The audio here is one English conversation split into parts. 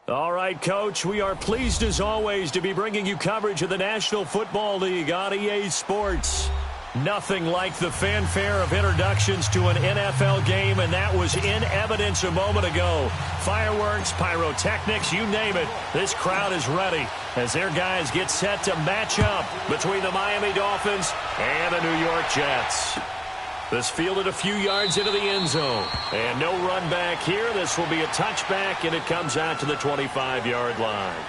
All right, Coach, we are pleased as always to be bringing you coverage of the National Football League on EA Sports. Nothing like the fanfare of introductions to an NFL game, and that was in evidence a moment ago. Fireworks, pyrotechnics, you name it. This crowd is ready as their guys get set to match up between the Miami Dolphins and the New York Jets. This fielded a few yards into the end zone. And no run back here. This will be a touchback, and it comes out to the 25-yard line.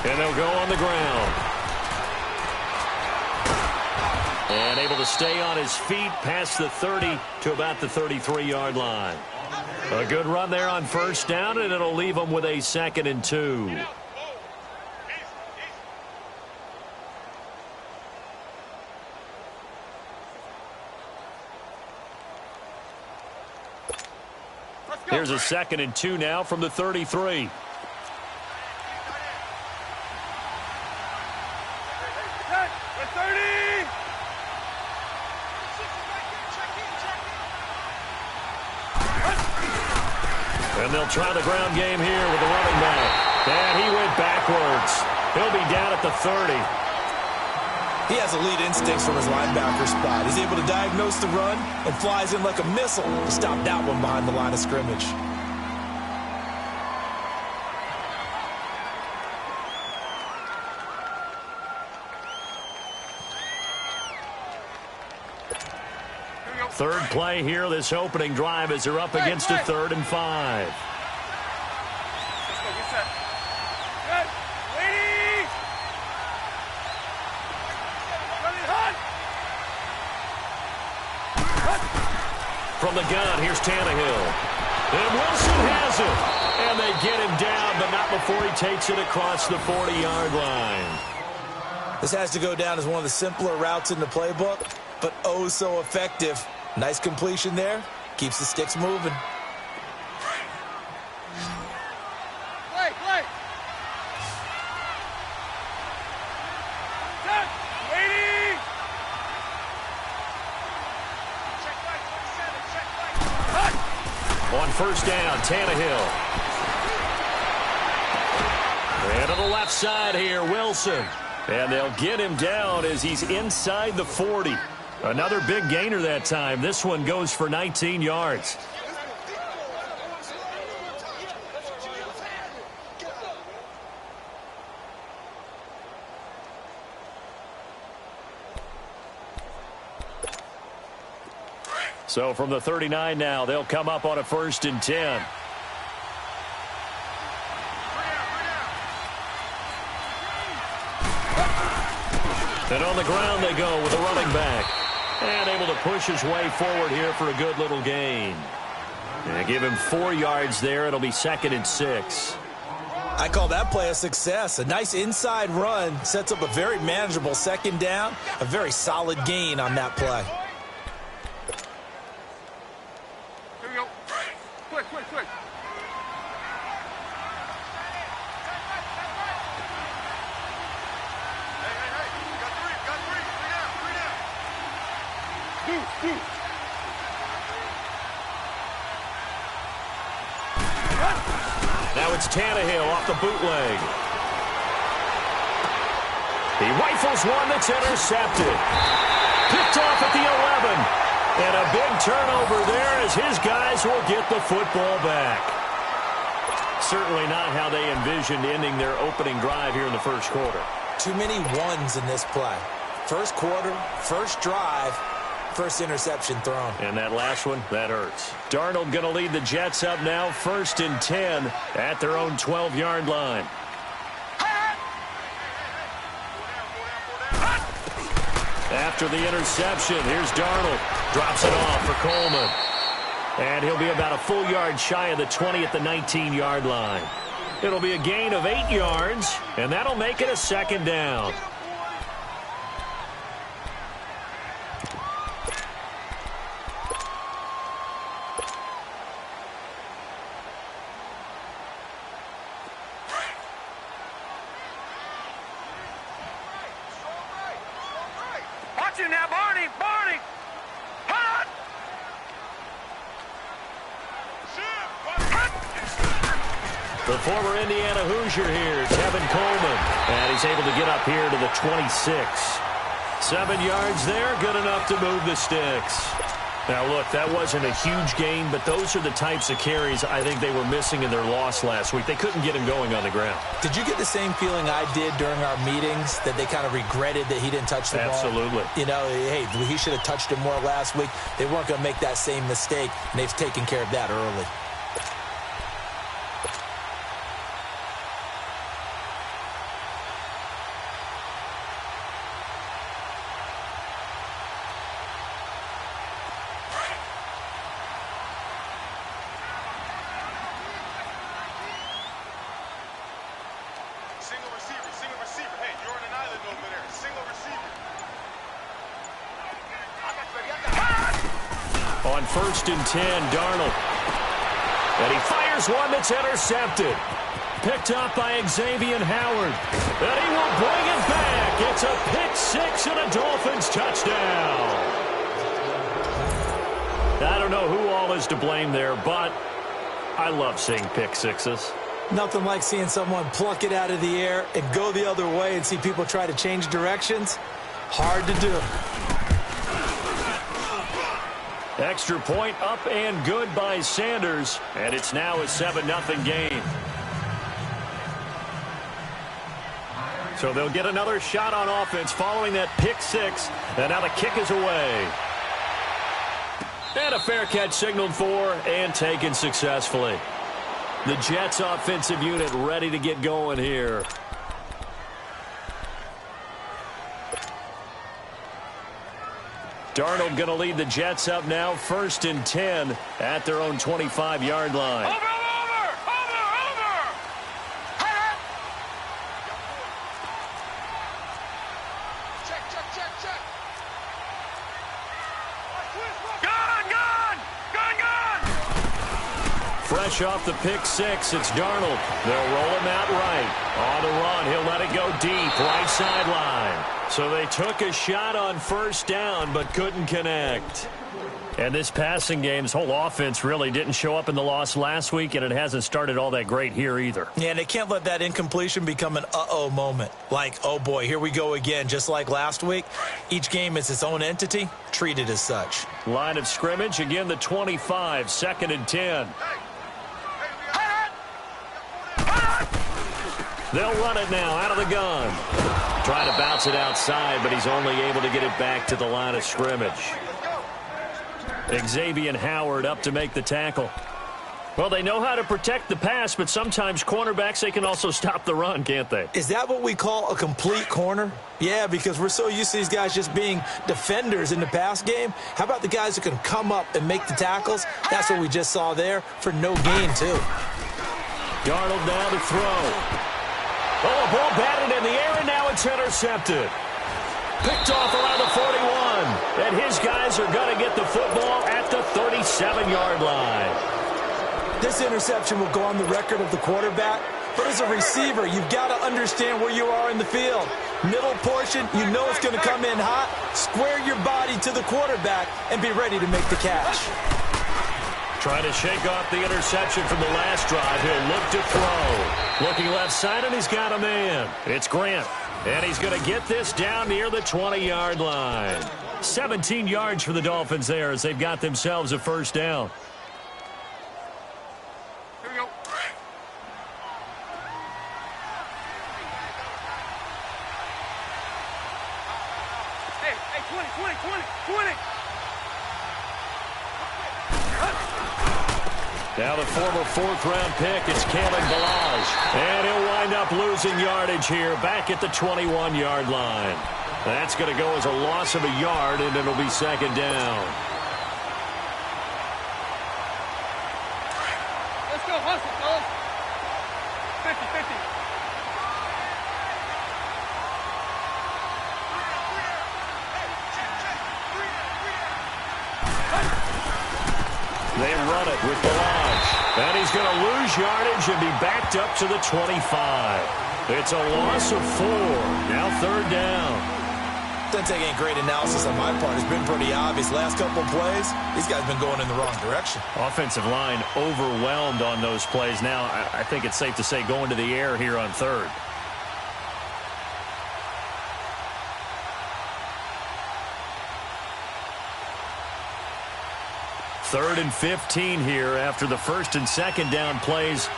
And they'll go on the ground. And able to stay on his feet past the 30 to about the 33-yard line. A good run there on first down, and it'll leave them with a 2nd and 2. Here's a 2nd and 2 now from the 33. And they'll try the ground game here with the running back. And he went backwards. He'll be down at the 30. He has elite instincts from his linebacker spot. He's able to diagnose the run and flies in like a missile to stop that one behind the line of scrimmage. Third play here, this opening drive, as they're up against a 3rd and 5. From the gun, here's Tannehill. And Wilson has it. And they get him down, but not before he takes it across the 40-yard line. This has to go down as one of the simpler routes in the playbook, but oh so effective. Nice completion there. Keeps the sticks moving. On first down, Tannehill. And to the left side here, Wilson. And they'll get him down as he's inside the 40. Another big gainer that time. This one goes for 19 yards. So from the 39 now, they'll come up on a 1st and 10. And on the ground they go with a running back. And able to push his way forward here for a good little gain. And give him 4 yards there. It'll be 2nd and 6. I call that play a success. A nice inside run sets up a very manageable 2nd down. A very solid gain on that play. Here we go. Quick. Now it's Tannehill off the bootleg. He rifles one that's intercepted. Picked off at the 11. And a big turnover there as his guys will get the football back. Certainly not how they envisioned ending their opening drive here in the first quarter. Too many ones in this play. First quarter, first drive, First interception thrown. And that last one, that hurts. Darnold going to lead the Jets up now, 1st and 10 at their own 12-yard line. After the interception, here's Darnold. Drops it off for Coleman. And he'll be about a full yard shy of the 20 at the 19-yard line. It'll be a gain of 8 yards, and that'll make it a 2nd down. Watch it now, Barney! Barney! Hot! The former Indiana Hoosier here, Tevin Coleman. And he's able to get up here to the 26. 7 yards there, good enough to move the sticks. Now, look, that wasn't a huge gain, but those are the types of carries I think they were missing in their loss last week. They couldn't get him going on the ground. Did you get the same feeling I did during our meetings, that they kind of regretted that he didn't touch the ball? Absolutely. You know, hey, he should have touched it more last week. They weren't going to make that same mistake, and they've taken care of that early. Single receiver. Hey, you're on an island over there. Single receiver. On 1st and 10, Darnold. And he fires one that's intercepted. Picked up by Xavier Howard. And he will bring it back. It's a pick 6 and a Dolphins touchdown. I don't know who all is to blame there, but I love seeing pick sixes. Nothing like seeing someone pluck it out of the air and go the other way and see people try to change directions. Hard to do. Extra point up and good by Sanders, and it's now a 7-0 game. So they'll get another shot on offense following that pick 6, and now the kick is away. And a fair catch signaled for and taken successfully. The Jets offensive unit ready to get going here. Darnold going to lead the Jets up now, 1st and 10 at their own 25-yard line. Over! Check. Gun! Fresh off the pick 6, it's Darnold. They'll roll him out right. On the run, he'll let it go deep, right sideline. So they took a shot on 1st down, but couldn't connect. And this passing game's whole offense really didn't show up in the loss last week, and it hasn't started all that great here either. Yeah, and they can't let that incompletion become an uh-oh moment. Like, oh boy, here we go again, just like last week. Each game is its own entity, treated as such. Line of scrimmage, again the 25, 2nd and 10. They'll run it now out of the gun. Trying to bounce it outside, but he's only able to get it back to the line of scrimmage. Xavier Howard up to make the tackle. Well, they know how to protect the pass, but sometimes cornerbacks, they can also stop the run, can't they? Is that what we call a complete corner? Yeah, because we're so used to these guys just being defenders in the pass game. How about the guys who can come up and make the tackles? That's what we just saw there for no gain, too. Darnold now to throw. Oh, a ball batted in the air, and now it's intercepted. Picked off around the 41. And his guys are going to get the football at the 37-yard line. This interception will go on the record of the quarterback. But as a receiver, you've got to understand where you are in the field. Middle portion, you know it's going to come in hot. Square your body to the quarterback and be ready to make the catch. Trying to shake off the interception from the last drive. He'll look to throw. Looking left side, and he's got a man. It's Grant. And he's going to get this down near the 20-yard line. 17 yards for the Dolphins there as they've got themselves a 1st down. Here we go. Hey, 20. Now the former fourth-round pick, it's Canale. And he'll wind up losing yardage here back at the 21-yard line. That's going to go as a loss of a yard, and it'll be second down. Let's go, hustle, fellas. 50-50. They run it with Balaj. And he's going to lose yardage and be backed up to the 25. It's a loss of 4. Now third down. Doesn't take any great analysis on my part. It's been pretty obvious. Last couple of plays, these guys have been going in the wrong direction. Offensive line overwhelmed on those plays. Now, I think it's safe to say going to the air here on third. Third and 15 here after the first and second down plays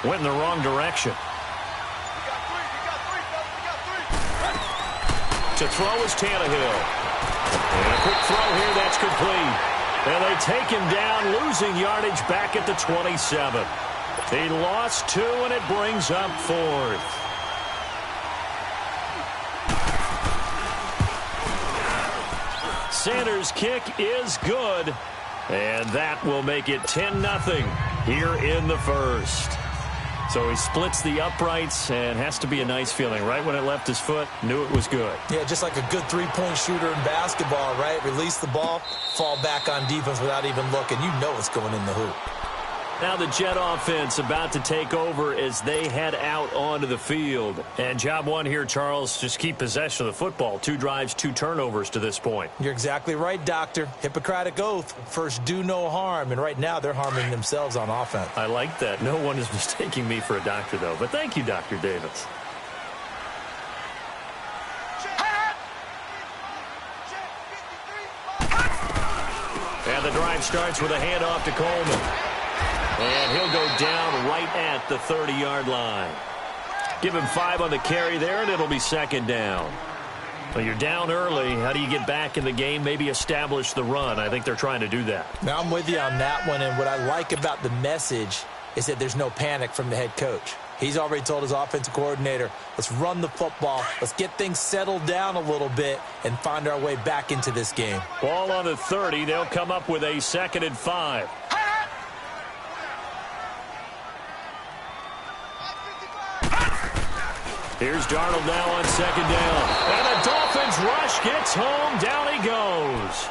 went in the wrong direction. To throw is Tannehill. And a quick throw here, that's complete. And they take him down, losing yardage back at the 27. He lost 2, and it brings up 4th. Sanders' kick is good. And that will make it 10-0 here in the first. So he splits the uprights, and has to be a nice feeling. Right when it left his foot, knew it was good. Yeah, just like a good three-point shooter in basketball, right? Release the ball, fall back on defense without even looking. You know it's going in the hoop. Now the Jet offense about to take over as they head out onto the field. And job one here, Charles, just keep possession of the football. 2 drives, 2 turnovers to this point. You're exactly right, Doctor. Hippocratic oath. First, do no harm. And right now, they're harming themselves on offense. I like that. No one is mistaking me for a doctor, though. But thank you, Dr. Davis. And the drive starts with a handoff to Coleman. And he'll go down right at the 30-yard line. Give him 5 on the carry there, and it'll be second down. Well, you're down early. How do you get back in the game? Maybe establish the run. I think they're trying to do that. Now, I'm with you on that one, and what I like about the message is that there's no panic from the head coach. He's already told his offensive coordinator, let's run the football, let's get things settled down a little bit and find our way back into this game. Ball on the 30. They'll come up with a 2nd and 5. Here's Darnold now on 2nd down. And the Dolphins rush gets home. Down he goes.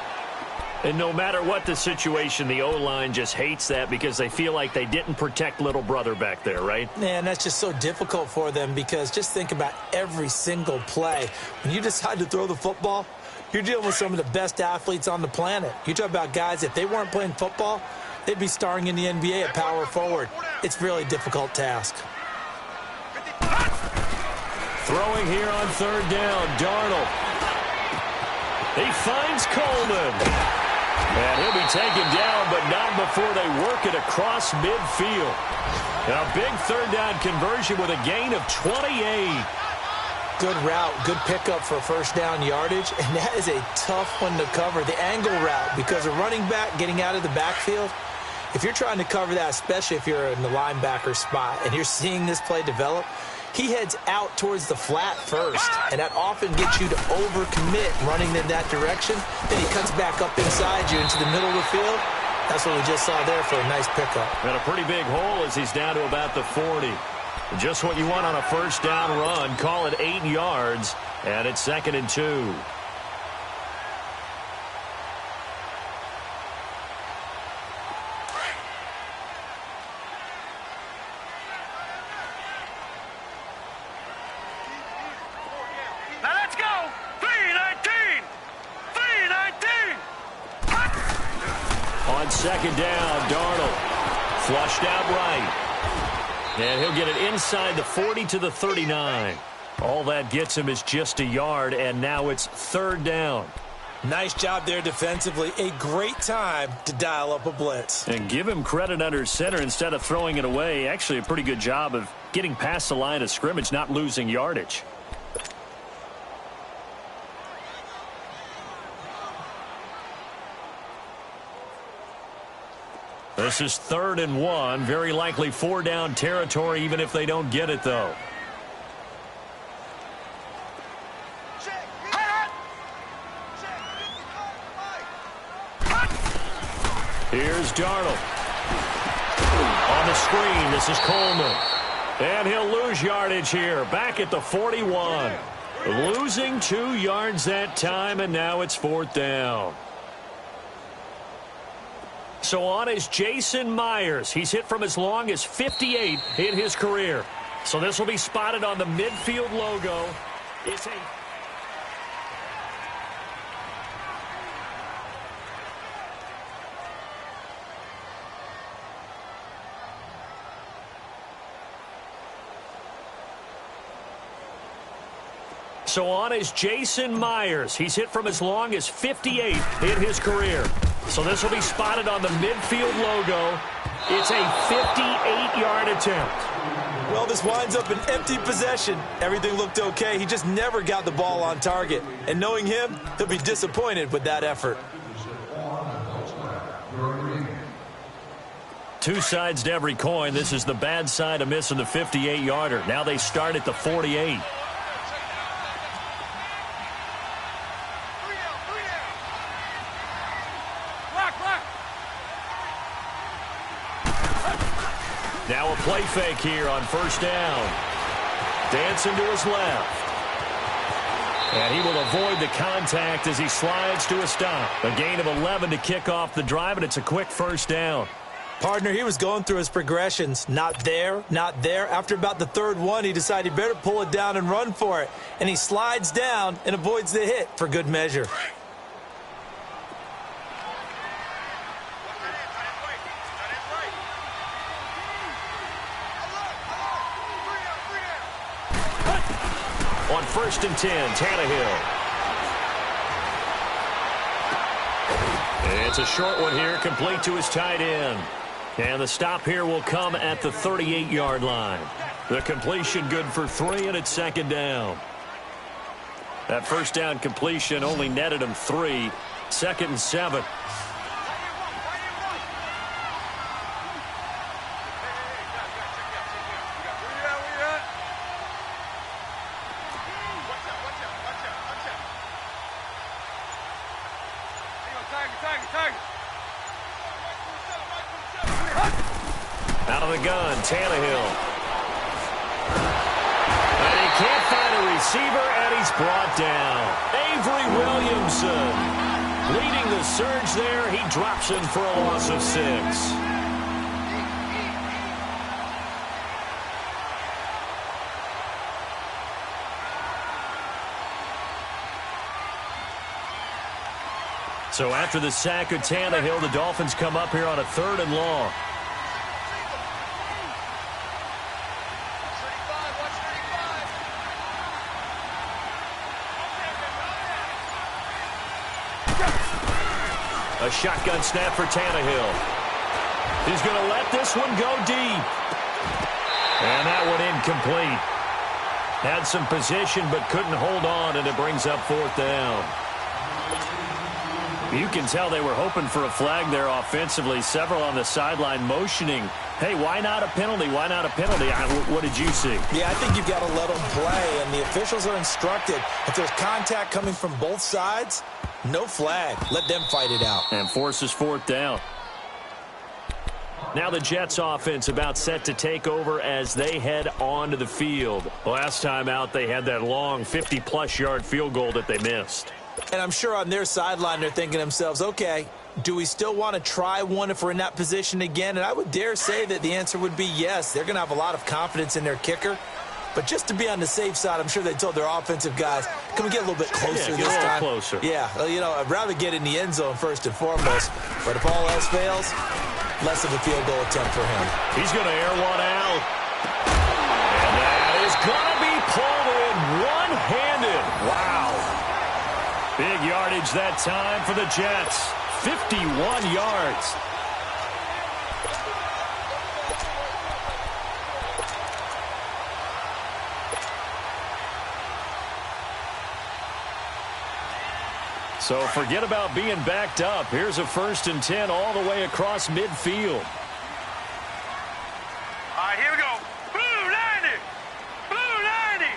And no matter what the situation, the O-line just hates that because they feel like they didn't protect little brother back there, right? Man, that's just so difficult for them because just think about every single play. When you decide to throw the football, you're dealing with some of the best athletes on the planet. You talk about guys, if they weren't playing football, they'd be starring in the NBA at power forward. It's a really difficult task. Throwing here on 3rd down, Darnold. He finds Coleman. And he'll be taken down, but not before they work it across midfield. A big 3rd down conversion with a gain of 28. Good route, good pickup for 1st down yardage, and that is a tough one to cover, the angle route, because a running back getting out of the backfield, if you're trying to cover that, especially if you're in the linebacker spot and you're seeing this play develop, he heads out towards the flat first, and that often gets you to overcommit running in that direction. Then he cuts back up inside you into the middle of the field. That's what we just saw there for a nice pickup. And a pretty big hole as he's down to about the 40. Just what you want on a 1st down run. Call it 8 yards, and it's 2nd and 2. On 2nd down, Darnold flushed out right. And he'll get it inside the 40 to the 39. All that gets him is just a yard, and now it's 3rd down. Nice job there defensively. A great time to dial up a blitz. And give him credit under center instead of throwing it away. Actually, a pretty good job of getting past the line of scrimmage, not losing yardage. The This is 3rd and 1. Very likely 4-down territory, even if they don't get it, though. Here's Darnold. On the screen, this is Coleman. And he'll lose yardage here. Back at the 41. Losing 2 yards that time, and now it's 4th down. So on is Jason Myers. He's hit from as long as 58 in his career. So this will be spotted on the midfield logo. It's a... So on is Jason Myers. He's hit from as long as 58 in his career. So this will be spotted on the midfield logo. It's a 58-yard attempt. Well, this winds up an empty possession. Everything looked okay. He just never got the ball on target. And knowing him, he'll be disappointed with that effort. Two sides to every coin. This is the bad side of missing the 58-yarder. Now they start at the 48. Now a play fake here on 1st down. Dancing to his left. And he will avoid the contact as he slides to a stop. A gain of 11 to kick off the drive, and it's a quick 1st down. Partner, he was going through his progressions. Not there, not there. After about the 3rd one, he decided he better pull it down and run for it. And he slides down and avoids the hit for good measure. On 1st and 10, Tannehill. It's a short one here, complete to his tight end. And the stop here will come at the 38-yard line. The completion good for 3, and it's 2nd down. That 1st down completion only netted him 3. 2nd and 7. Out of the gun, Tannehill. And he can't find a receiver, and he's brought down. Avery Williamson leading the surge there. He drops him for a loss of 6. So after the sack of Tannehill, the Dolphins come up here on a 3rd and long. A shotgun snap for Tannehill. He's going to let this one go deep. And that one incomplete. Had some position but couldn't hold on, and it brings up 4th down. You can tell they were hoping for a flag there offensively. Several on the sideline motioning, hey, why not a penalty? Why not a penalty? What did you see? Yeah, I think you've got to let them play, and the officials are instructed. If there's contact coming from both sides, no flag. Let them fight it out. And forces 4th down. Now the Jets offense about set to take over as they head onto the field. Last time out, they had that long 50-plus yard field goal that they missed. And I'm sure on their sideline they're thinking to themselves, okay, do we still want to try one if we're in that position again? And I would dare say that the answer would be yes. They're going to have a lot of confidence in their kicker. But just to be on the safe side, I'm sure they told their offensive guys, can we get a little bit closer this time? Closer. Yeah, well, you know, I'd rather get in the end zone first and foremost. But if all else fails, less of a field goal attempt for him. He's going to air one out. And that is going to be pulled in one-handed. Wow. Big yardage that time for the Jets. 51 yards. So forget about being backed up. Here's a 1st and 10 all the way across midfield. right, here we go. Blue 90. Blue 90.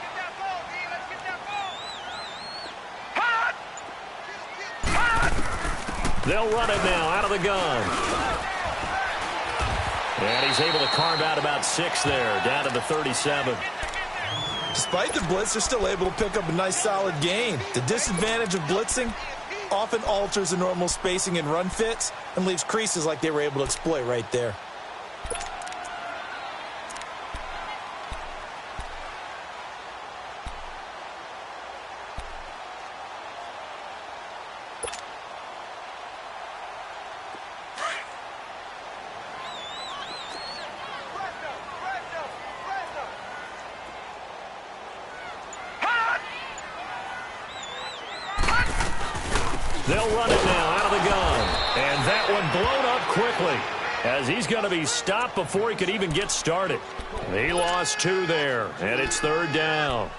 Get that ball, D. Let's get that ball. Hot. Hot. They'll run it now out of the gun. And he's able to carve out about 6 there, down to the 37. Despite the blitz, they're still able to pick up a nice solid gain. The disadvantage of blitzing often alters the normal spacing and run fits and leaves creases like they were able to exploit right there. They'll run it now out of the gun. And that one blown up quickly as he's going to be stopped before he could even get started. He lost 2 there, and it's 3rd down.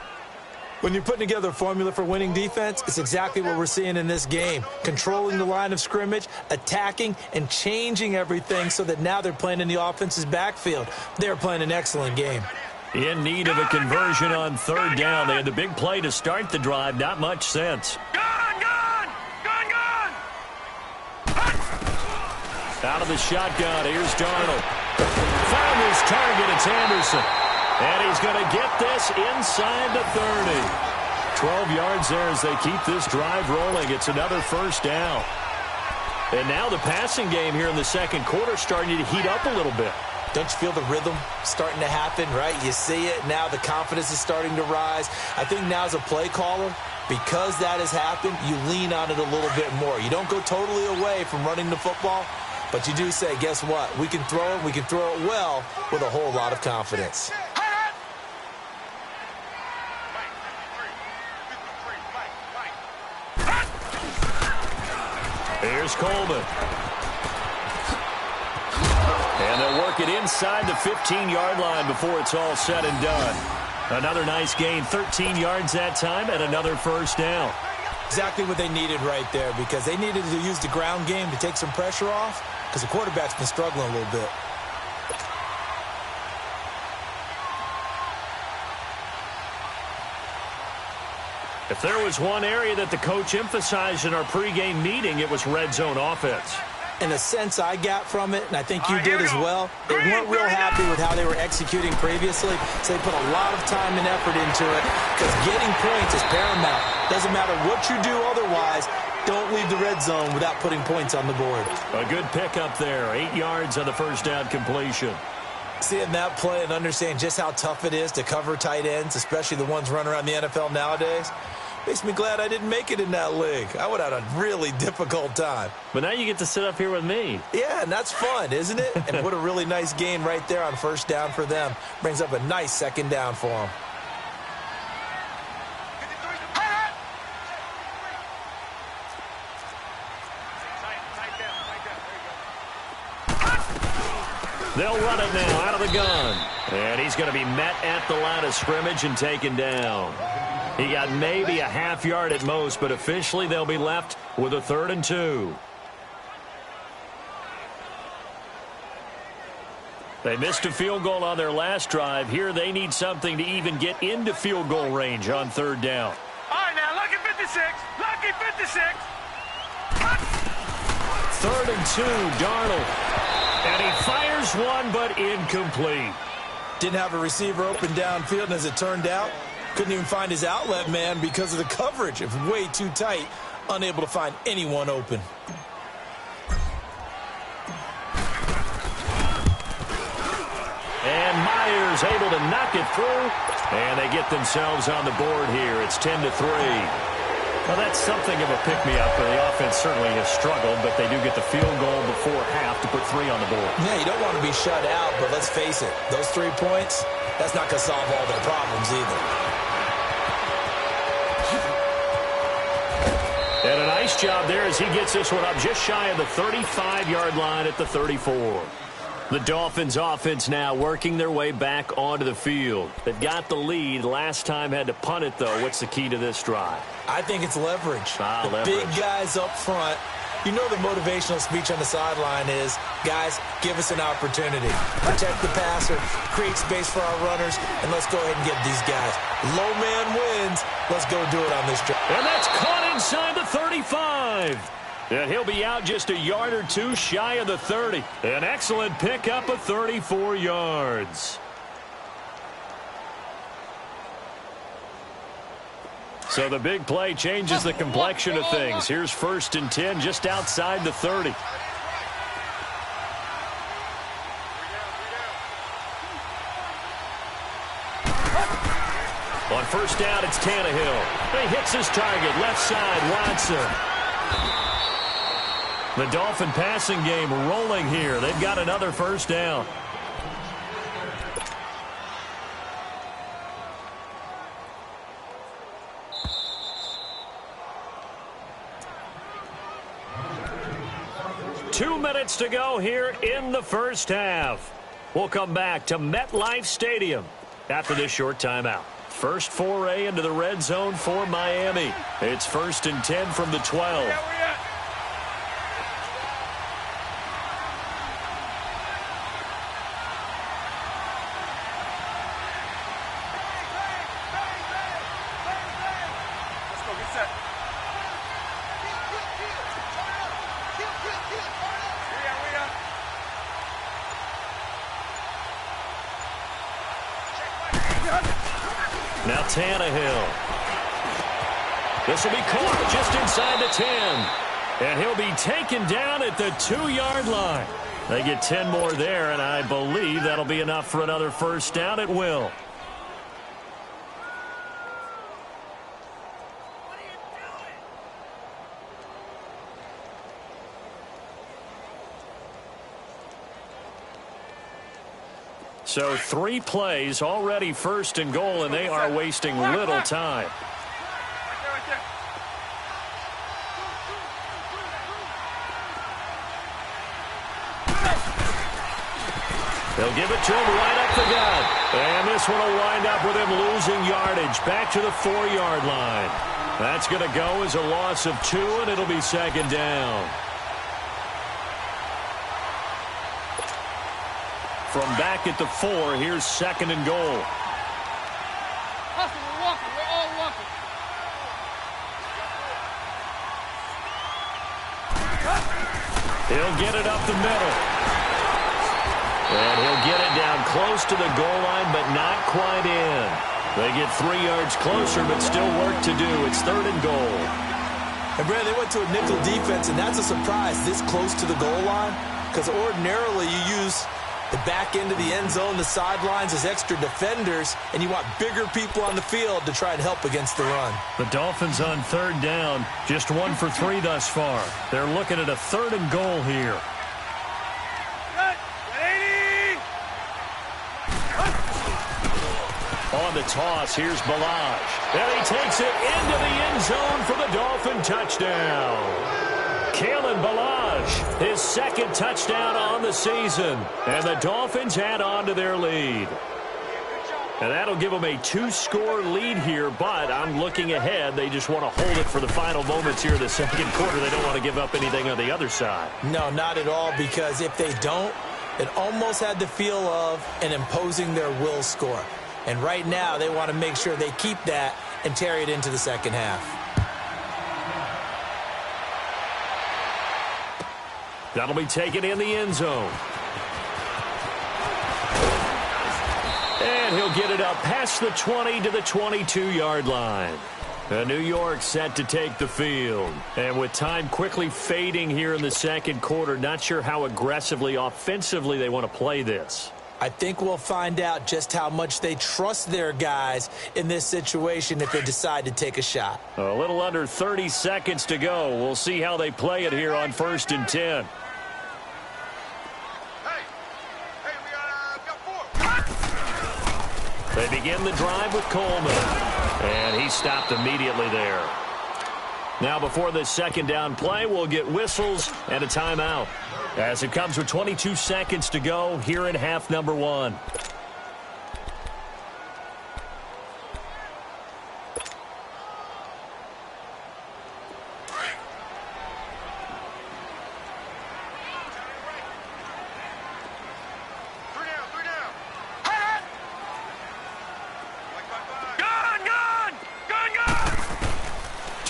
When you're putting together a formula for winning defense, it's exactly what we're seeing in this game. Controlling the line of scrimmage, attacking, and changing everything so that now they're playing in the offense's backfield. They're playing an excellent game. In need of a conversion on 3rd down. They had the big play to start the drive. Not much sense. Out of the shotgun, here's Darnold. Found his target, it's Anderson. And he's going to get this inside the 30. 12 yards there as they keep this drive rolling. It's another 1st down. And now the passing game here in the 2nd quarter starting to heat up a little bit. Don't you feel the rhythm starting to happen, right? You see it. Now the confidence is starting to rise. I think now as a play caller, because that has happened, you lean on it a little bit more. You don't go totally away from running the football, but you do say, guess what? We can throw it. We can throw it well with a whole lot of confidence. Here's Coleman. And they'll work it inside the 15-yard line before it's all said and done. Another nice gain, 13 yards that time, and another 1st down. Exactly what they needed right there, because they needed to use the ground game to take some pressure off, because the quarterback's been struggling a little bit. If there was one area that the coach emphasized in our pregame meeting, it was red zone offense. In a sense I got from it, and I think you did as well, they weren't real happy with how they were executing previously, so they put a lot of time and effort into it, because getting points is paramount. Doesn't matter what you do otherwise, don't leave the red zone without putting points on the board. A good pickup there, 8 yards on the 1st down completion. Seeing that play and understanding just how tough it is to cover tight ends, especially the ones running around the NFL nowadays, makes me glad I didn't make it in that league. I would have had a really difficult time. But now you get to sit up here with me. Yeah, and that's fun, isn't it? And what a really nice gain right there on 1st down for them. Brings up a nice 2nd down for them. They'll run it now out of the gun. And he's going to be met at the line of scrimmage and taken down. He got maybe a half yard at most, but officially they'll be left with a 3rd and 2. They missed a field goal on their last drive. Here they need something to even get into field goal range on 3rd down. All right, now, lucky 56. Lucky 56. 3rd and 2, Darnold. And he fires one, but incomplete. Didn't have a receiver open downfield, and as it turned out, couldn't even find his outlet man because of the coverage. It was way too tight, unable to find anyone open. And Myers able to knock it through, and they get themselves on the board here. It's 10-3. Well, that's something of a pick-me-up. The offense certainly has struggled, but they do get the field goal before half to put 3 on the board. Yeah, you don't want to be shut out, but let's face it, those 3 points, that's not going to solve all their problems either. And a nice job there as he gets this one up just shy of the 35-yard line at the 34. The Dolphins offense now working their way back onto the field. They've got the lead. Last time had to punt it, though. What's the key to this drive? I think it's leverage. Leverage. Big guys up front You know the motivational speech on the sideline is, guys, give us an opportunity. Protect the passer, create space for our runners, and let's go ahead and get these guys. Low man wins. Let's go do it on this drive. And that's caught inside the 35. And he'll be out just a yard or two shy of the 30. An excellent pickup of 34 yards. So the big play changes the complexion of things. Here's 1st and 10 just outside the 30. On 1st down, it's Tannehill. He hits his target, left side, Watson. The Dolphin passing game rolling here. They've got another 1st down. Two minutes to go here in the 1st half. We'll come back to MetLife Stadium after this short timeout. First foray into the red zone for Miami. It's 1st and 10 from the 12. Now Tannehill. This will be caught just inside the 10. And he'll be taken down at the 2-yard line. They get 10 more there, and I believe that'll be enough for another 1st down at will. So 3 plays, already 1st and goal, and they are wasting little time. They'll give it to him right up the gut. And this one will wind up with him losing yardage back to the 4-yard line. That's going to go as a loss of 2, and it'll be 2nd down. From back at the 4, here's 2nd and goal. We're all walking. He'll get it up the middle. And he'll get it down close to the goal line, but not quite in. They get 3 yards closer, but still work to do. It's 3rd and goal. And, Brad, they went to a nickel defense, and that's a surprise this close to the goal line, because ordinarily you use the back end of the end zone, the sidelines as extra defenders, and you want bigger people on the field to try and help against the run. The Dolphins on 3rd down, just 1 for 3 thus far. They're looking at a 3rd and goal here. On the toss, here's Balaj. And he takes it into the end zone for the Dolphin touchdown. Kalen Balaj, his 2nd touchdown on the season. And the Dolphins add on to their lead. And that'll give them a 2-score lead here, but I'm looking ahead. They just want to hold it for the final moments here in the 2nd quarter. They don't want to give up anything on the other side. No, not at all, because if they don't, it almost had the feel of an imposing their will score. And right now, they want to make sure they keep that and carry it into the 2nd half. That'll be taken in the end zone. And he'll get it up past the 20 to the 22-yard line. New York set to take the field. And with time quickly fading here in the 2nd quarter, not sure how aggressively, offensively they want to play this. I think we'll find out just how much they trust their guys in this situation if they decide to take a shot. A little under 30 seconds to go. We'll see how they play it here on 1st and 10. They begin the drive with Coleman. And he stopped immediately there. Now before this 2nd down play, we'll get whistles and a timeout. As it comes with 22 seconds to go here in half number 1.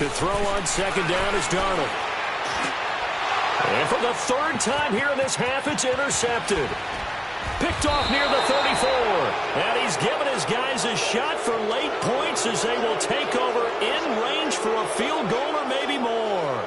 To throw on second down is Darnold. And for the third time here in this half, it's intercepted. Picked off near the 34. And he's given his guys a shot for late points as they will take over in range for a field goal or maybe more.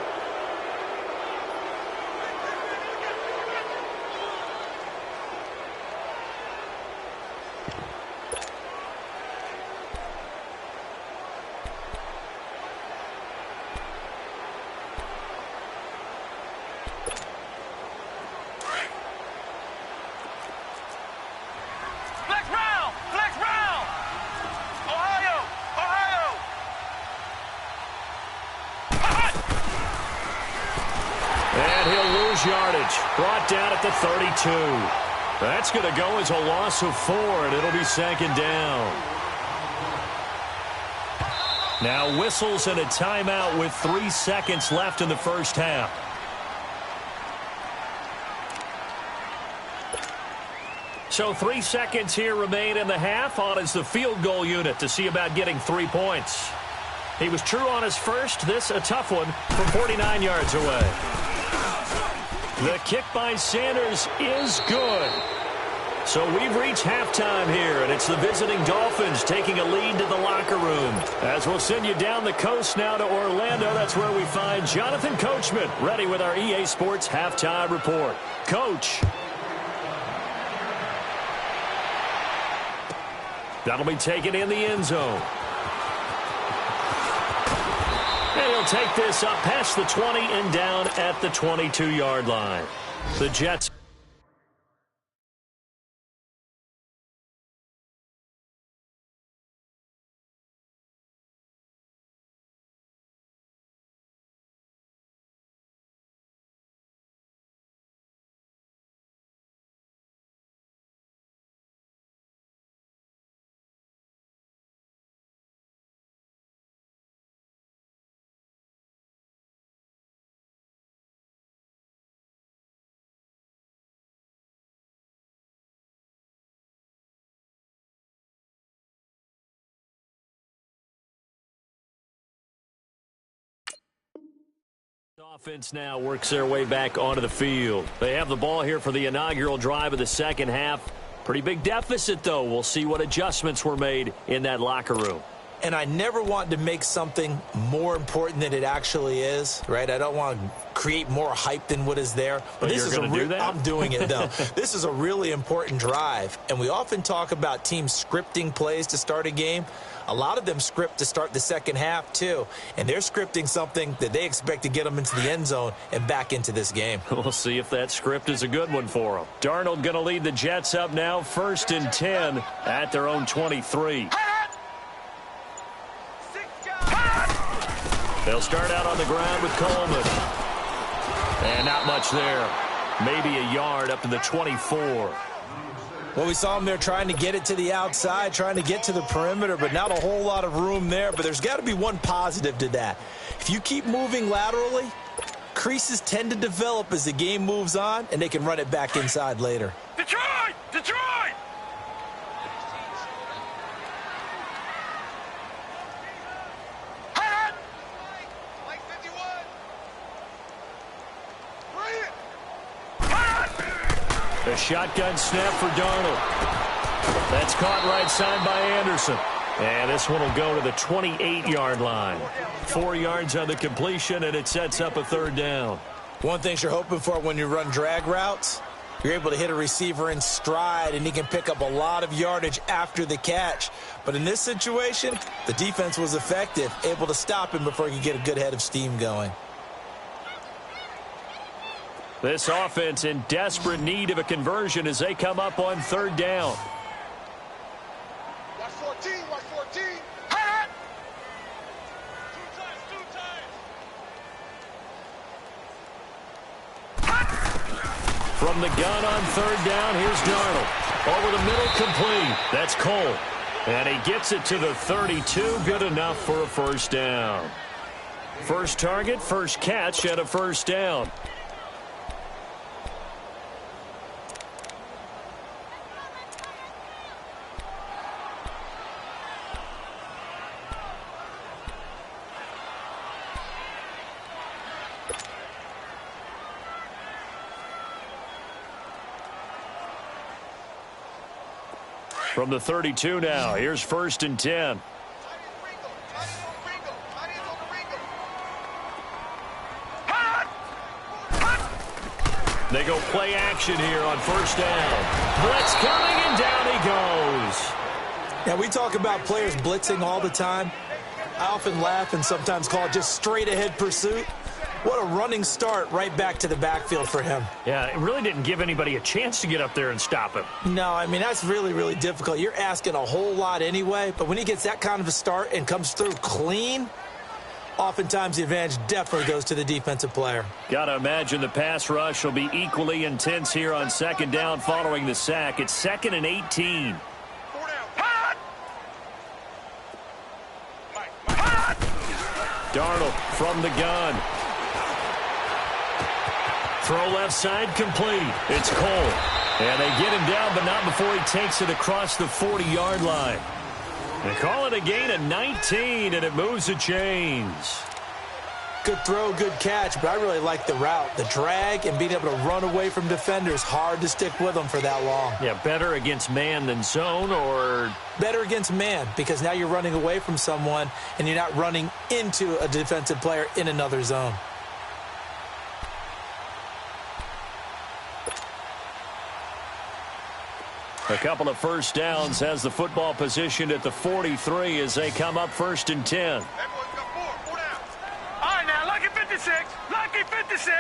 Yardage brought down at the 32. That's going to go as a loss of 4, and it'll be second down. Now whistles and a timeout with 3 seconds left in the first half. So 3 seconds here remain in the half. On is the field goal unit to see about getting 3 points. He was true on his first. This a tough one from 49 yards away. The kick by Sanders is good. So we've reached halftime here, and it's the visiting Dolphins taking a lead to the locker room. As we'll send you down the coast now to Orlando, that's where we find Jonathan Coachman, ready with our EA Sports Halftime Report. Coach. That'll be taken in the end zone. And he'll take this up past the 20 and down at the 22-yard line. The Jets. Offense now works their way back onto the field. They have the ball here for the inaugural drive of the second half. Pretty big deficit, though. We'll see what adjustments were made in that locker room. And I never want to make something more important than it actually is, right? I don't want to create more hype than what is there. But this is I'm doing it, though. This is a really important drive. And we often talk about teams scripting plays to start a game. A lot of them script to start the second half, too. And they're scripting something that they expect to get them into the end zone and back into this game. We'll see if that script is a good one for them. Darnold going to lead the Jets up now, 1st and 10 at their own 23. They'll start out on the ground with Coleman. And not much there. Maybe a yard up to the 24. Well, we saw him there trying to get it to the outside, trying to get to the perimeter, but not a whole lot of room there. But there's got to be one positive to that. If you keep moving laterally, creases tend to develop as the game moves on, and they can run it back inside later. Detroit! Detroit! A shotgun snap for Darnold. That's caught right side by Anderson. And this one will go to the 28-yard line. 4 yards on the completion, and it sets up a third down. One thing you're hoping for when you run drag routes, you're able to hit a receiver in stride, and he can pick up a lot of yardage after the catch. But in this situation, the defense was effective, able to stop him before he could get a good head of steam going. This offense in desperate need of a conversion as they come up on third down. Watch 14, watch 14. Hot! Two times. From the gun on third down, here's Darnold. Over the middle, complete. That's Cole. And he gets it to the 32. Good enough for a first down. First target, first catch, and a first down. From the 32 now, here's 1st and 10. They go play action here on 1st down. Blitz coming, and down he goes. Yeah, we talk about players blitzing all the time. I often laugh and sometimes call it just straight-ahead pursuit. What a running start right back to the backfield for him. Yeah, it really didn't give anybody a chance to get up there and stop him. No, I mean, that's really, really difficult. You're asking a whole lot anyway, but when he gets that kind of a start and comes through clean, oftentimes the advantage definitely goes to the defensive player. Got to imagine the pass rush will be equally intense here on 2nd down following the sack. It's 2nd and 18. Darnold from the gun. Throw left side complete. It's Cole. And they get him down, but not before he takes it across the 40-yard line. They call it a gain of 19, and it moves the chains. Good throw, good catch, but I really like the route. The drag and being able to run away from defenders, hard to stick with them for that long. Yeah, better against man than zone, or? Better against man, because now you're running away from someone and you're not running into a defensive player in another zone. A couple of 1st downs has the football positioned at the 43 as they come up 1st and 10. Everyone's got four downs. All right, now, lucky 56. Lucky 56.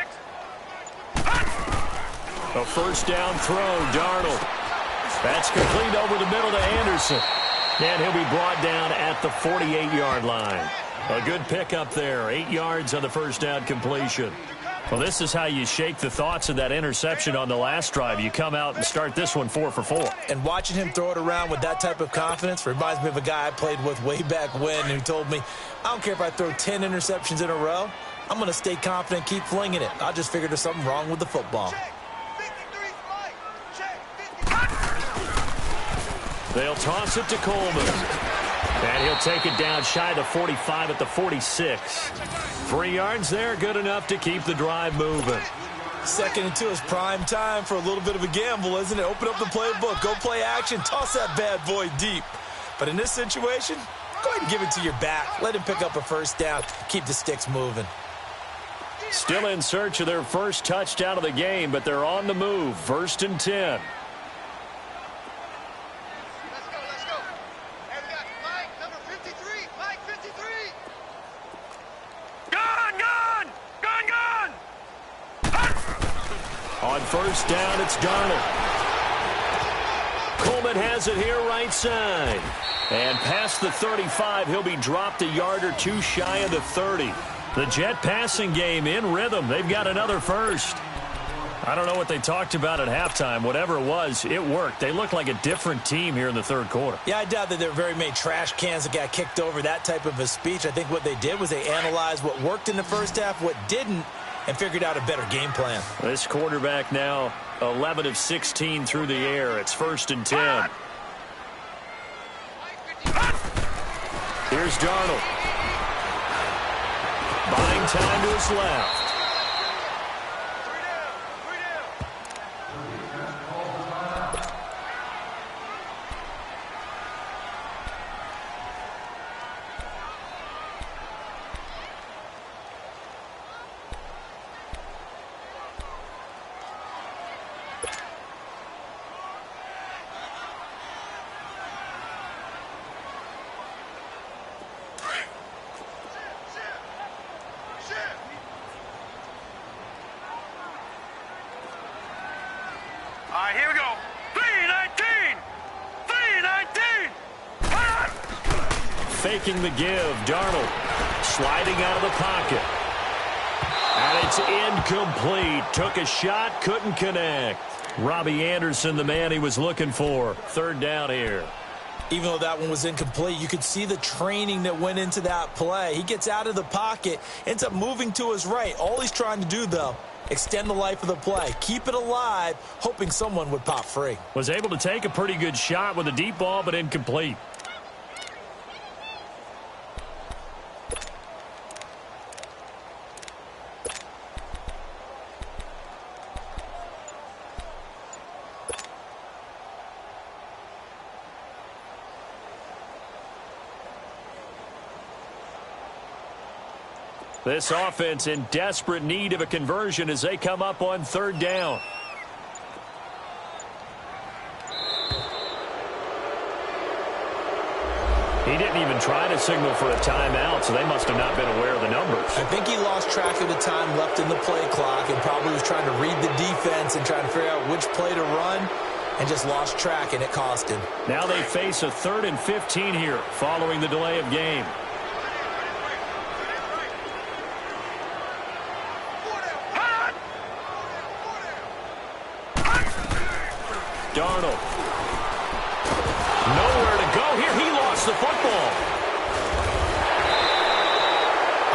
A 1st down throw, Darnold. That's complete over the middle to Anderson. And he'll be brought down at the 48-yard line. A good pickup there. 8 yards on the 1st down completion. Well, this is how you shake the thoughts of that interception on the last drive. You come out and start this one 4 for 4. And watching him throw it around with that type of confidence reminds me of a guy I played with way back when who told me, I don't care if I throw 10 interceptions in a row. I'm going to stay confident, keep flinging it. I just figured there's something wrong with the football. They'll toss it to Coleman. And he'll take it down shy of the 45 at the 46. 3 yards there, good enough to keep the drive moving. 2nd and 2 is prime time for a little bit of a gamble, isn't it? Open up the playbook, go play action, toss that bad boy deep. But in this situation, go ahead and give it to your back. Let him pick up a 1st down, keep the sticks moving. Still in search of their first touchdown of the game, but they're on the move. 1st and 10. On 1st down, it's Darnold. Coleman has it here right side. And past the 35, he'll be dropped a yard or two shy of the 30. The Jet passing game in rhythm. They've got another 1st. I don't know what they talked about at halftime. Whatever it was, it worked. They look like a different team here in the 3rd quarter. Yeah, I doubt that there were very many trash cans that got kicked over, that type of a speech. I think what they did was they analyzed what worked in the 1st half, what didn't, and figured out a better game plan. This quarterback now 11 of 16 through the air. It's 1st and 10. Here's Darnold. Buying time to his left. All right, here we go. 3-19. 3-19. Faking the give. Darnold sliding out of the pocket. And it's incomplete. Took a shot, couldn't connect. Robbie Anderson, the man he was looking for. 3rd down here. Even though that one was incomplete, you could see the training that went into that play. He gets out of the pocket, ends up moving to his right. All he's trying to do, though, extend the life of the play. Keep it alive, hoping someone would pop free. Was able to take a pretty good shot with a deep ball, but incomplete. This offense in desperate need of a conversion as they come up on third down. He didn't even try to signal for a timeout, so they must have not been aware of the numbers. I think he lost track of the time left in the play clock and probably was trying to read the defense and trying to figure out which play to run and just lost track, and it cost him. Now they face a 3rd and 15 here following the delay of game. Darnold. Nowhere to go here. He lost the football.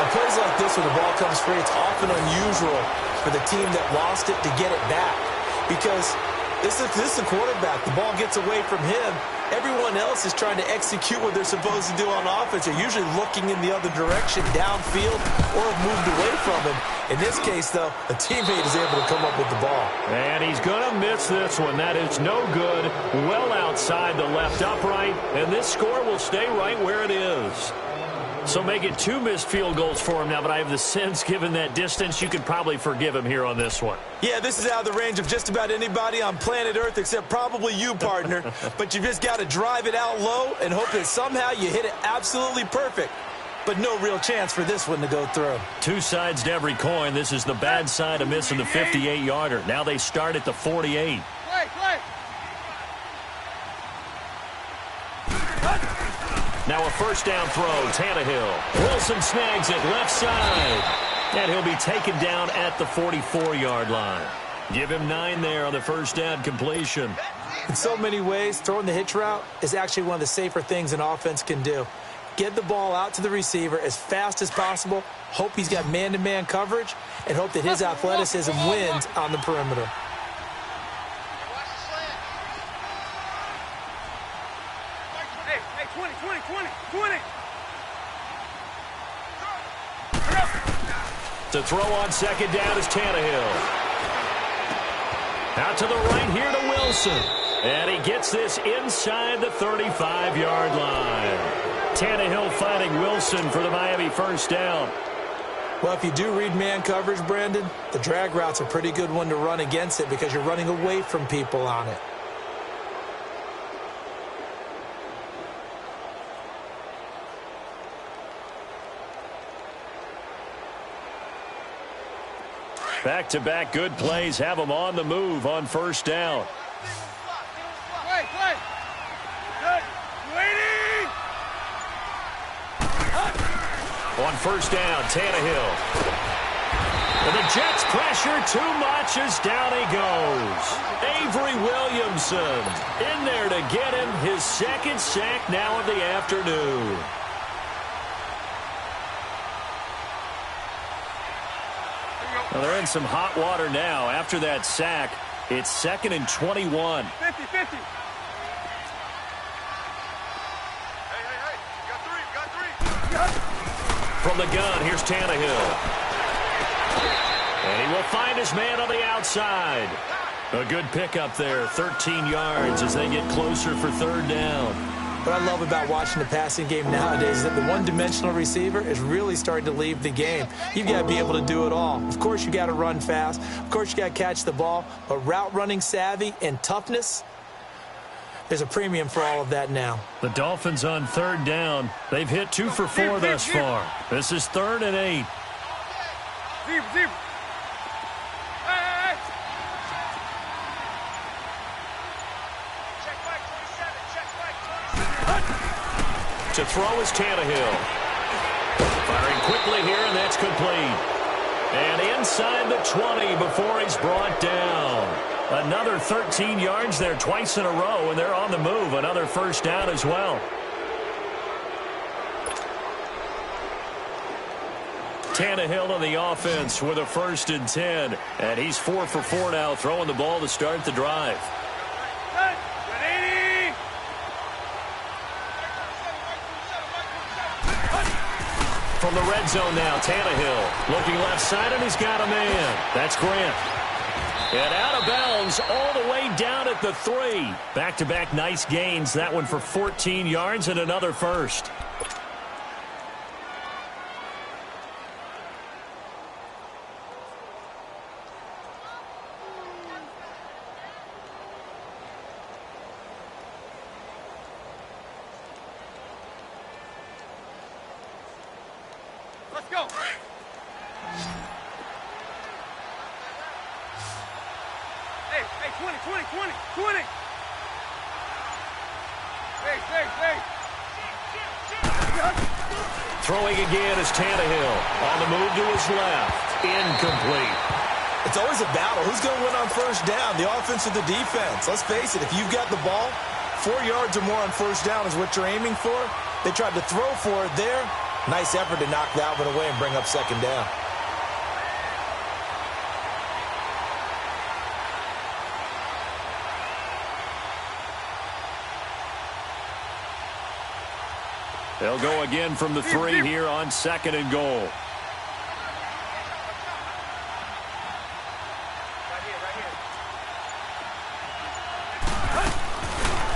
On plays like this where the ball comes free, it's often unusual for the team that lost it to get it back. Because this is the quarterback. The ball gets away from him. Everyone else is trying to execute what they're supposed to do on offense. They're usually looking in the other direction, downfield, or have moved away from him. In this case, though, a teammate is able to come up with the ball. And he's going to miss this one. That is no good. Well outside the left upright. And this score will stay right where it is. So make it 2 missed field goals for him now, but I have the sense, given that distance, you could probably forgive him here on this one. Yeah, this is out of the range of just about anybody on planet Earth except probably you, partner. But you just got to drive it out low and hope that somehow you hit it absolutely perfect. But no real chance for this one to go through. 2 sides to every coin. This is the bad side of missing the 58-yarder. Now they start at the 48. Now a first down throw, Tannehill. Wilson snags it left side. And he'll be taken down at the 44-yard line. Give him 9 there on the first down completion. In so many ways, throwing the hitch route is actually one of the safer things an offense can do. Get the ball out to the receiver as fast as possible, hope he's got man-to-man coverage, and hope that his athleticism wins on the perimeter. To throw on second down is Tannehill. Out to the right here to Wilson. And he gets this inside the 35-yard line. Tannehill fighting Wilson for the Miami first down. Well, if you do read man coverage, Brandon, the drag route's a pretty good one to run against it because you're running away from people on it. Back-to-back good plays have them on the move on first down. On first down, Tannehill. And the Jets pressure too much as down he goes. Avery Williamson in there to get him his 2nd sack now of the afternoon. Well, they're in some hot water now. After that sack, it's 2nd and 21. 50-50. From the gun, here's Tannehill. And he will find his man on the outside. A good pickup there, 13 yards as they get closer for third down. What I love about watching the passing game nowadays is that the one-dimensional receiver is really starting to leave the game. You've got to be able to do it all. Of course, you got to run fast. Of course, you got to catch the ball. But route running savvy and toughness, there's a premium for all of that now. The Dolphins on third down. They've hit 2 for 4 thus far. This is 3rd and 8. Deep. To throw is Tannehill. Firing quickly here, and that's complete. And inside the 20 before he's brought down. Another 13 yards there twice in a row, and they're on the move. Another first down as well. Tannehill on the offense with a 1st and 10. And he's 4 for 4 now, throwing the ball to start the drive. From the red zone now, Tannehill looking left side, and he's got a man. That's Grant. And out of bounds all the way down at the 3. Back-to-back nice gains. That one for 14 yards and another first. Go. Hey, 20. Hey. Throwing again is Tannehill. On the move to his left. Incomplete. It's always a battle. Who's going to win on first down, the offense or the defense? Let's face it, if you've got the ball, 4 yards or more on first down is what you're aiming for. They tried to throw for it there. Nice effort to knock that one away and bring up second down. They'll go again from the 3 here on second and goal.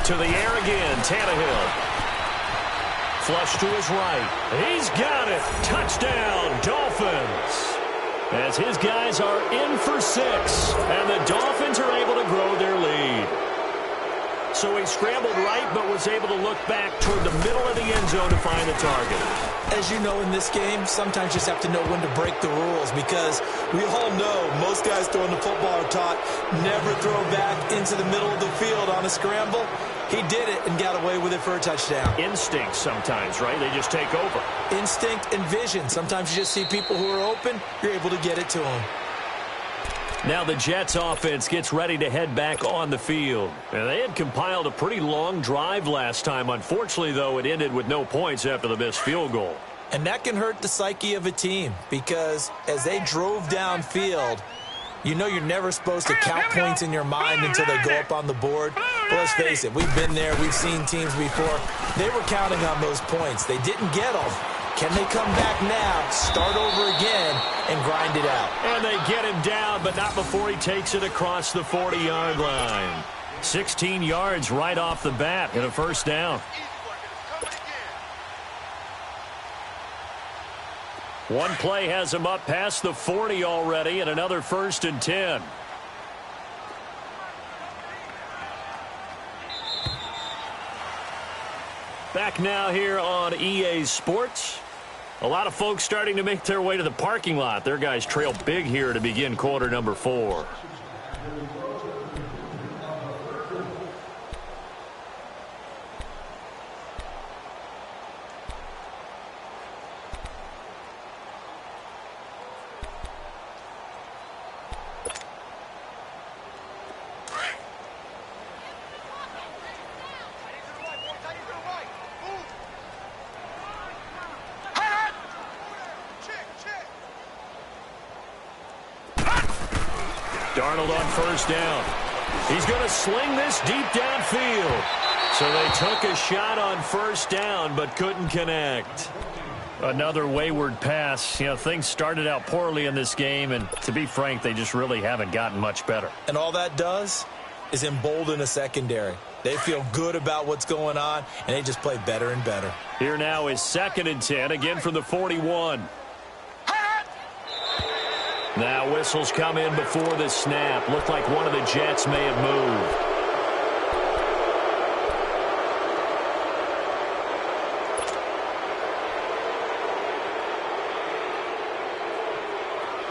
To the air again, Tannehill. Flush to his right. He's got it. Touchdown, Dolphins. As his guys are in for 6, and the Dolphins are able to grow their lead. So he scrambled right, but was able to look back toward the middle of the end zone to find the target. As you know, in this game, sometimes you just have to know when to break the rules, because we all know most guys throwing the football are taught never throw back into the middle of the field on a scramble. He did it and got away with it for a touchdown. Instinct sometimes, right? They just take over. Instinct and vision. Sometimes you just see people who are open, you're able to get it to them. Now the Jets offense gets ready to head back on the field. And they had compiled a pretty long drive last time. Unfortunately, though, it ended with no points after the missed field goal. And that can hurt the psyche of a team, because as they drove downfield, you know you're never supposed to count points in your mind until they go up on the board. But let's face it, we've been there. We've seen teams before. They were counting on those points. They didn't get them. Can they come back now, start over again, and grind it out? And they get him down, but not before he takes it across the 40-yard line. 16 yards right off the bat and a first down. One play has him up past the 40 already, and another 1st and 10. Back now here on EA Sports. A lot of folks starting to make their way to the parking lot. Their guys trail big here to begin quarter number 4. Darnold on first down. He's going to sling this deep downfield. So they took a shot on first down but couldn't connect. Another wayward pass. You know, things started out poorly in this game, and to be frank, they just really haven't gotten much better. And all that does is embolden a secondary. They feel good about what's going on, and they just play better and better. Here now is 2nd and 10, again from the 41. Now whistles come in before the snap. Looked like one of the Jets may have moved.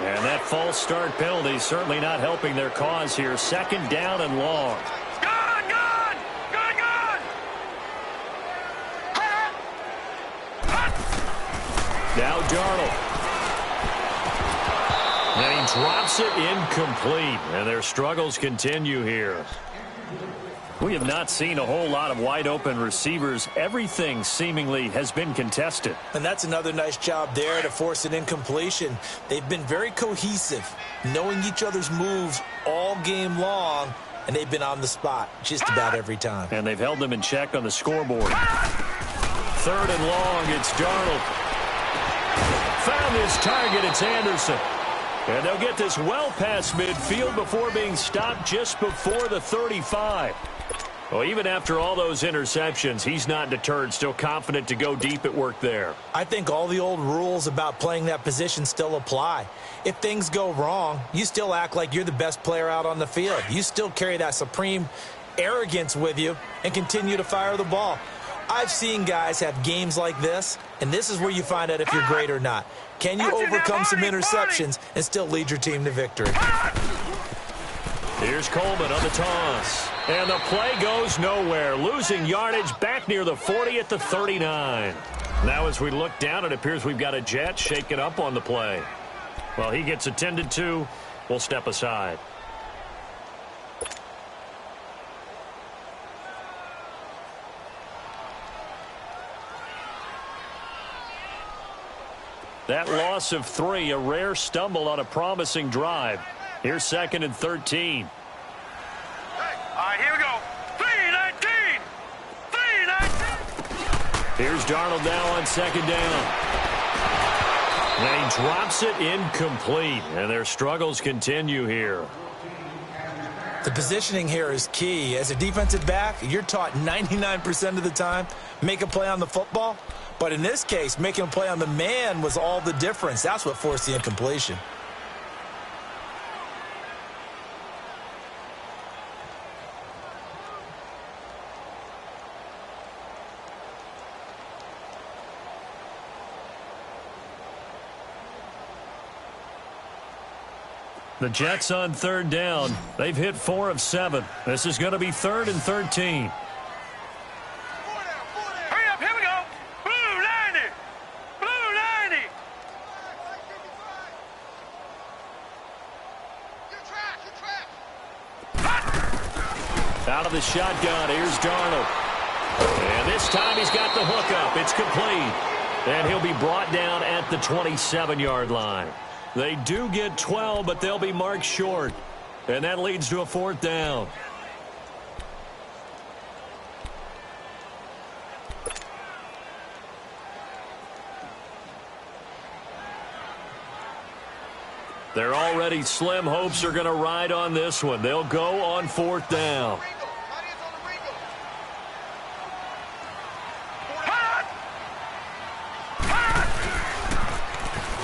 And that false start penalty certainly not helping their cause here. 2nd down and long. Gone! Now Darnold. And he drops it incomplete. And their struggles continue here. We have not seen a whole lot of wide-open receivers. Everything seemingly has been contested. And that's another nice job there to force an incompletion. They've been very cohesive, knowing each other's moves all game long, and they've been on the spot just about every time. And they've held them in check on the scoreboard. 3rd and long, it's Darnold. Found his target, it's Anderson. And they'll get this well past midfield before being stopped just before the 35. Well, even after all those interceptions, he's not deterred, still confident to go deep at work there. I think all the old rules about playing that position still apply. If things go wrong, you still act like you're the best player out on the field. You still carry that supreme arrogance with you and continue to fire the ball. I've seen guys have games like this, And this is where you find out if you're great or not. Can you overcome some interceptions and still lead your team to victory? Here's Coleman on the toss. And the play goes nowhere. Losing yardage back near the 40 at the 39. Now as we look down, it appears we've got a Jet shaken up on the play. Well, he gets attended to. We'll step aside. That loss of 3, a rare stumble on a promising drive. Here's 2nd and 13. All right, here we go. 3-19. 3-19. Here's Darnold now on 2nd down. And he drops it incomplete. And their struggles continue here. The positioning here is key. As a defensive back, you're taught 99% of the time, make a play on the football. But in this case, making a play on the man was all the difference. That's what forced the incompletion. The Jets on 3rd down. They've hit 4 of 7. This is going to be 3rd and 13. Hurry up, here we go. Blue 90. Blue 90. Out of the shotgun, here's Darnold. And this time he's got the hook up. It's complete. And he'll be brought down at the 27-yard line. They do get 12, but they'll be marked short. And that leads to a 4th down. Their already slim hopes are going to ride on this one. They'll go on 4th down.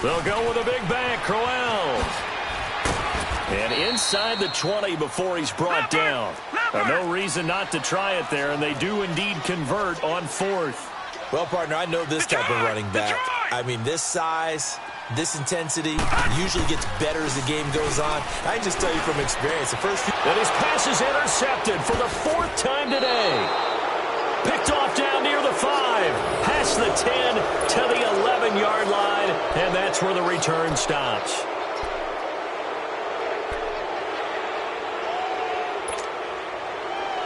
They'll go with a big back, Crowell. And inside the 20 before he's brought down. No reason not to try it there, and they do indeed convert on 4th. Well, partner, I know this type of running back. I mean, this size, this intensity usually gets better as the game goes on. I can just tell you from experience, the first few... And his pass is intercepted for the 4th time today. Picked off down near the 5. Past the 10 to the 11-yard line. And that's where the return stops.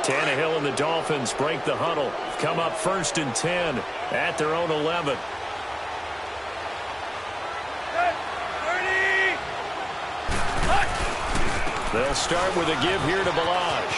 Tannehill and the Dolphins break the huddle. Come up 1st and 10 at their own 11. They'll start with a give here to Balaj.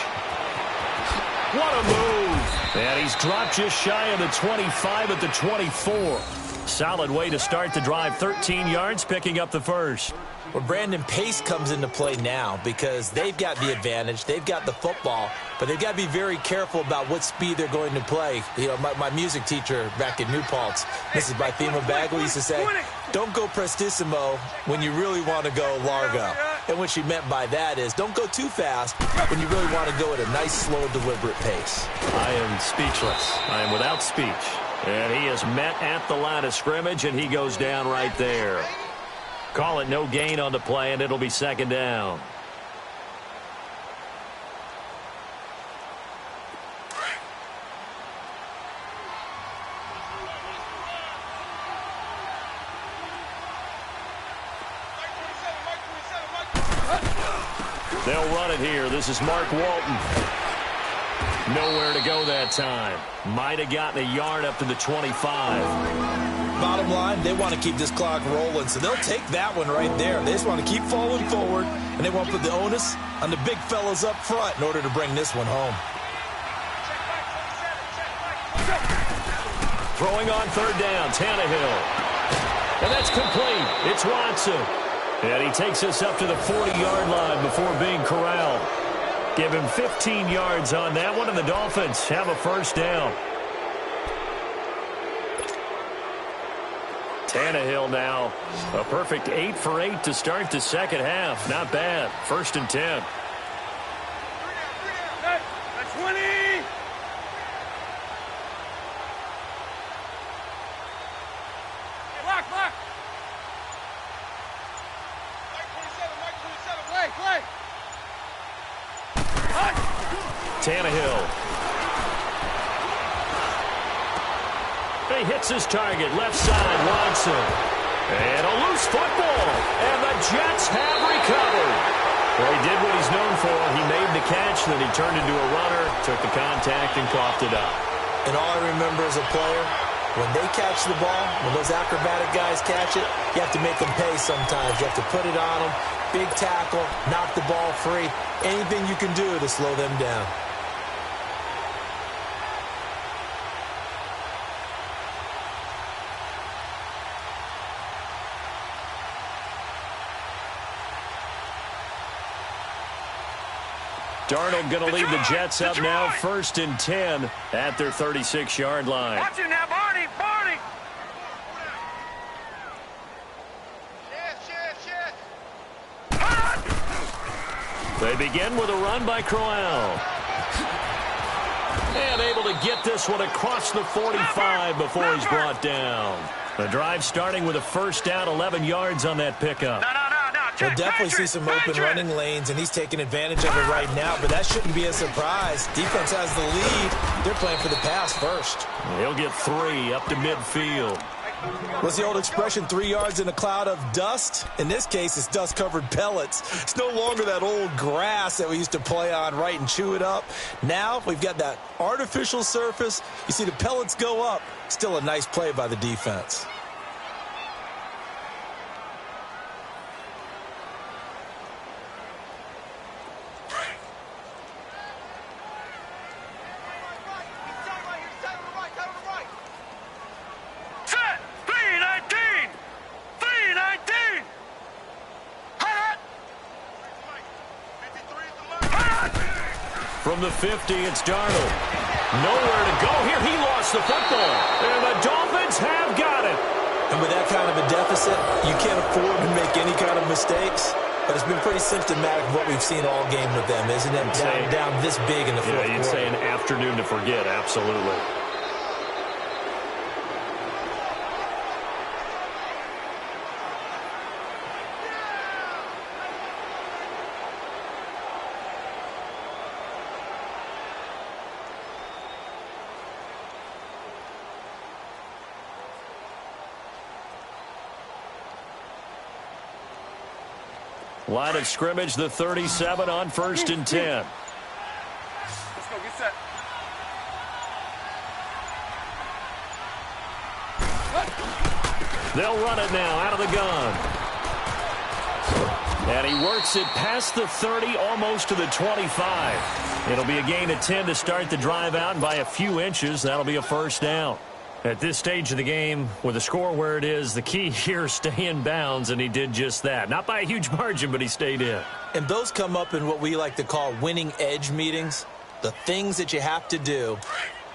What a move. And he's dropped just shy of the 25 at the 24. Solid way to start the drive. 13 yards, picking up the first. Well, Brandon, pace comes into play now because they've got the advantage. They've got the football, but they've got to be very careful about what speed they're going to play. You know, my music teacher back in New Paltz, Mrs. Bythema Bagley, used to say, don't go prestissimo when you really want to go largo. And what she meant by that is don't go too fast when you really want to go at a nice, slow, deliberate pace. I am speechless. I am without speech. And he is met at the line of scrimmage, and he goes down right there. Call it no gain on the play, and it'll be 2nd down. They'll run it here. This is Mark Walton. Nowhere to go that time. Might have gotten a yard up to the 25. Bottom line, they want to keep this clock rolling, so they'll take that one right there. They just want to keep falling forward, and they want to put the onus on the big fellas up front in order to bring this one home. Throwing on 3rd down, Tannehill. And that's complete. It's Watson. And he takes us up to the 40-yard line before being corralled. Give him 15 yards on that one, and the Dolphins have a 1st down. Tannehill now, a perfect 8 for 8 to start the 2nd half. Not bad. 1st and 10. That's 20. Tannehill. He hits his target, left side, Watson. And a loose football, and the Jets have recovered. Well, he did what he's known for. He made the catch, then he turned into a runner, took the contact, and coughed it up. And all I remember as a player, when they catch the ball, when those acrobatic guys catch it, you have to make them pay sometimes. You have to put it on them, big tackle, knock the ball free, anything you can do to slow them down. Darnold going to lead the Jets up now, 1st and 10 at their 36-yard line. Watch him now, Barney, Barney. They begin with a run by Crowell. And able to get this one across the 45 before he's brought down. The drive starting with a first down, 11 yards on that pickup. We'll definitely see some open running lanes, and he's taking advantage of it right now, but that shouldn't be a surprise. Defense has the lead. They're playing for the pass first. He'll get 3 up to midfield. What's the old expression, 3 yards in a cloud of dust? In this case, it's dust-covered pellets. It's no longer that old grass that we used to play on, right, and chew it up. Now we've got that artificial surface. You see the pellets go up. Still a nice play by the defense. From the 50, it's Darnold. Nowhere to go here. He lost the football. And the Dolphins have got it. And with that kind of a deficit, you can't afford to make any kind of mistakes. But it's been pretty symptomatic of what we've seen all game with them, isn't it? Down this big in the fourth quarter. Yeah, you'd say an afternoon to forget, absolutely. Line of scrimmage, the 37 on 1st and 10. Let's go, get set. They'll run it now out of the gun. And he works it past the 30, almost to the 25. It'll be a gain of 10 to start the drive out, and by a few inches, that'll be a first down. At this stage of the game, with the score where it is, the key here is stay in bounds, and he did just that. Not by a huge margin, but he stayed in. And those come up in what we like to call winning edge meetings. The things that you have to do,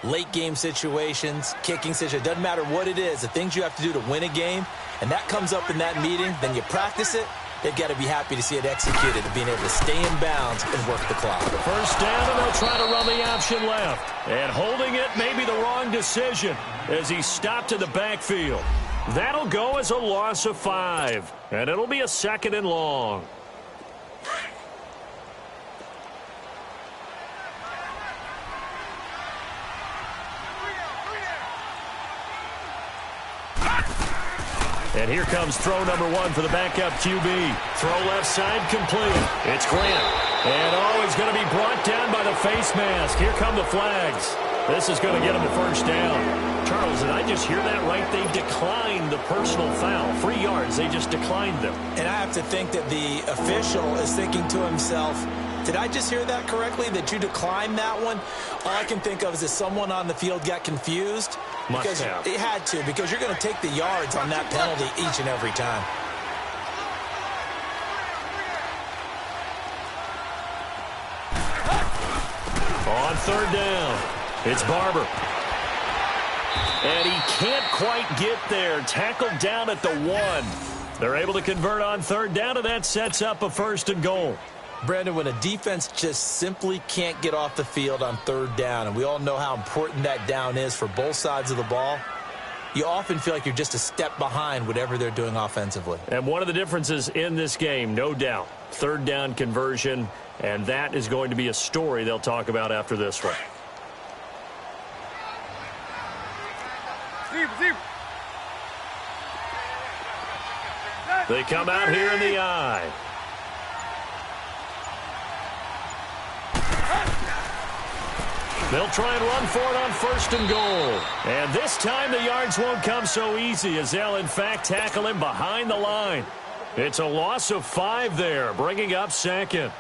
late game situations, kicking situations, doesn't matter what it is, the things you have to do to win a game, and that comes up in that meeting, then you practice it. They've got to be happy to see it executed and being able to stay in bounds and work the clock. First down, and they'll try to run the option left. And holding it may be the wrong decision as he stopped in the backfield. That'll go as a loss of 5. And it'll be a 2nd and long. And here comes throw number 1 for the backup QB. Throw left side complete. It's Grant. And he's going to be brought down by the face mask. Here come the flags. This is going to get him a first down. Charles, did I just hear that right? They declined the personal foul. 3 yards, they just declined them. And I have to think that the official is thinking to himself, did I just hear that correctly, that you declined that one? All I can think of is that someone on the field got confused. Must have. It had to, because you're going to take the yards on that penalty each and every time. On 3rd down, it's Barber. And he can't quite get there. Tackled down at the 1. They're able to convert on 3rd down, and that sets up a 1st and goal. Brandon, when a defense just simply can't get off the field on 3rd down, and we all know how important that down is for both sides of the ball, you often feel like you're just a step behind whatever they're doing offensively. And one of the differences in this game, no doubt, third down conversion, and that is going to be a story they'll talk about after this one. They come out here in the eye. They'll try and run for it on 1st and goal. And this time the yards won't come so easy as they'll, in fact, tackle him behind the line. It's a loss of 5 there, bringing up 2nd.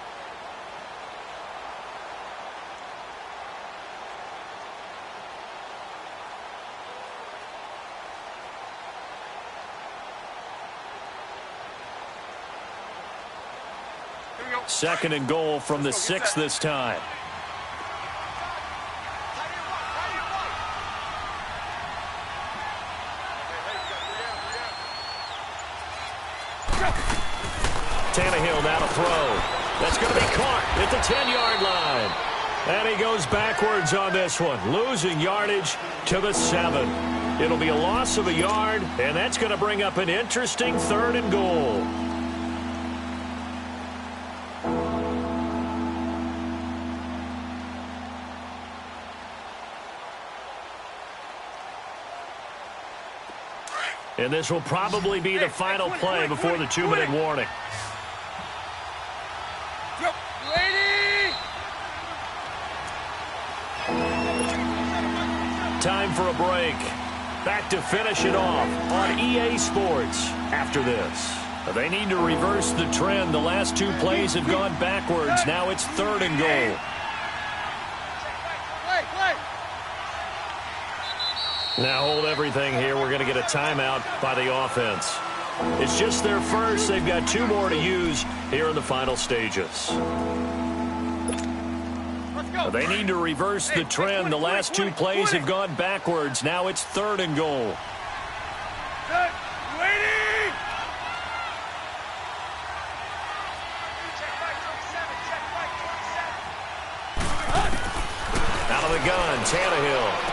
Second and goal from the 6 this time. Tannehill now to throw. That's going to be caught at the 10-yard line. And he goes backwards on this one, losing yardage to the 7. It'll be a loss of a yard, and that's going to bring up an interesting 3rd and goal. And this will probably be the final play before the 2-minute warning. Time for a break. Back to finish it off on EA Sports after this. They need to reverse the trend. The last 2 plays have gone backwards. Now it's 3rd and goal. Now hold everything here. We're going to get a timeout by the offense. It's just their first. They've got 2 more to use here in the final stages. They need to reverse the trend. The last 2 plays have gone backwards. Now it's 3rd and goal. Out of the gun, Tannehill.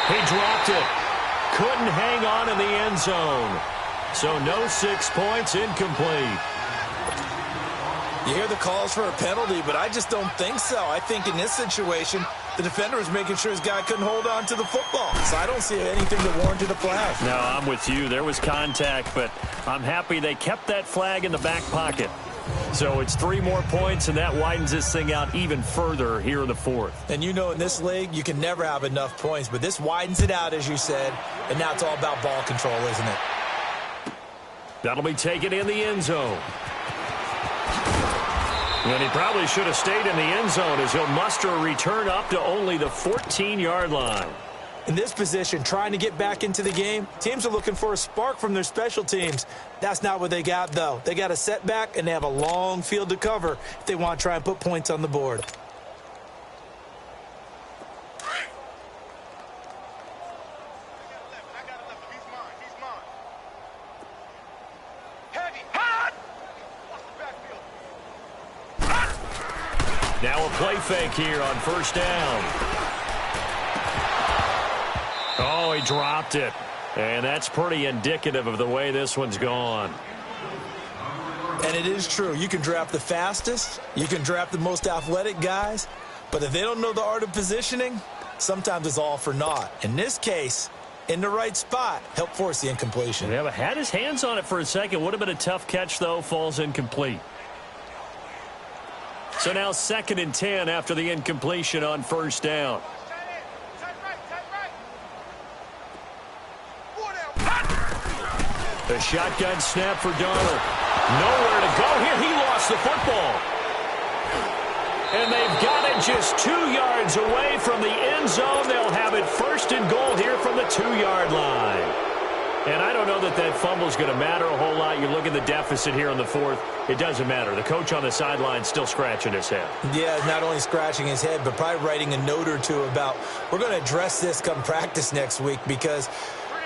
He dropped it. Couldn't hang on in the end zone. So no 6 points, incomplete. You hear the calls for a penalty, but I just don't think so. I think in this situation, the defender was making sure his guy couldn't hold on to the football. So I don't see anything that warranted a flag. No, I'm with you. There was contact, but I'm happy they kept that flag in the back pocket. So it's 3 more points, and that widens this thing out even further here in the 4th. And you know in this league, you can never have enough points, but this widens it out, as you said, and now it's all about ball control, isn't it? That'll be taken in the end zone. And he probably should have stayed in the end zone as he'll muster a return up to only the 14-yard line. In this position, trying to get back into the game, teams are looking for a spark from their special teams. That's not what they got, though. They got a setback, and they have a long field to cover if they want to try and put points on the board. Now a play fake here on 1st down. Oh, he dropped it. And that's pretty indicative of the way this one's gone. And it is true. You can draft the fastest. You can draft the most athletic guys. But if they don't know the art of positioning, sometimes it's all for naught. In this case, in the right spot, help force the incompletion. Yeah, but had his hands on it for a second. Would have been a tough catch, though. Falls incomplete. So now 2nd and 10 after the incompletion on 1st down. The shotgun snap for Donald. Nowhere to go here. He lost the football. And they've got it just 2 yards away from the end zone. They'll have it 1st and goal here from the 2-yard line. And I don't know that that fumble is going to matter a whole lot. You look at the deficit here in the 4th. It doesn't matter. The coach on the sideline still scratching his head. Yeah, not only scratching his head, but probably writing a note or 2 about, we're going to address this come practice next week because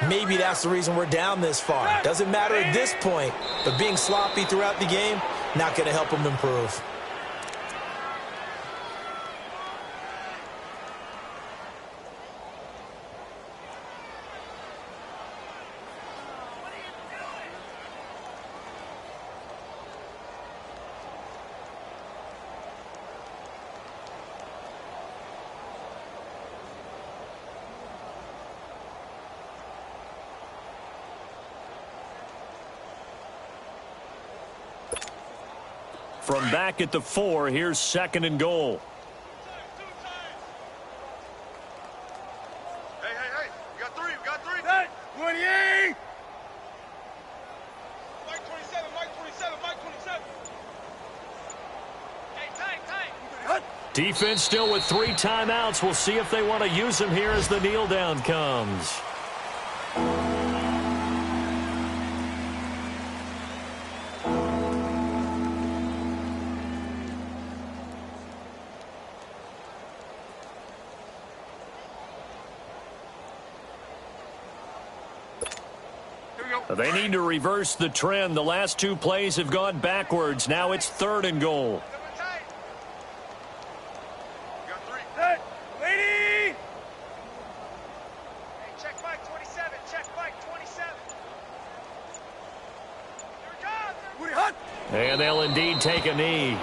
maybe that's the reason we're down this far. Doesn't matter at this point, but being sloppy throughout the game, not going to help them improve. From back at the 4, here's 2nd and goal. Hey, we got 3, Hey, 28! Mike 27, Mike 27. Hey, tight. Defense still with 3 timeouts. We'll see if they want to use them here as the kneel down comes. They need to reverse the trend. The last 2 plays have gone backwards. Now it's 3rd and goal. And they'll indeed take a knee.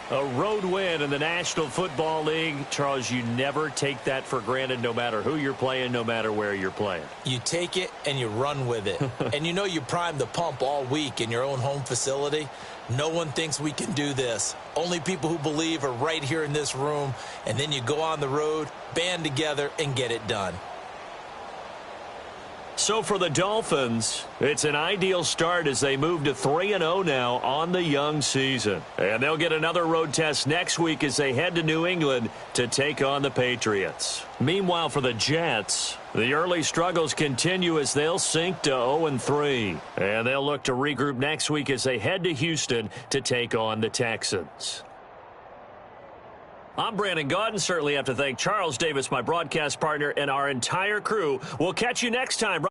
A road win in the National Football League. Charles, you never take that for granted, no matter who you're playing, no matter where you're playing. You take it and you run with it. And you know you primed the pump all week in your own home facility. No one thinks we can do this. Only people who believe are right here in this room. And then you go on the road, band together, and get it done. So for the Dolphins, it's an ideal start as they move to 3-0 now on the young season. And they'll get another road test next week as they head to New England to take on the Patriots. Meanwhile, for the Jets, the early struggles continue as they'll sink to 0-3. And they'll look to regroup next week as they head to Houston to take on the Texans. I'm Brandon Gaudin. Certainly have to thank Charles Davis, my broadcast partner, and our entire crew. We'll catch you next time.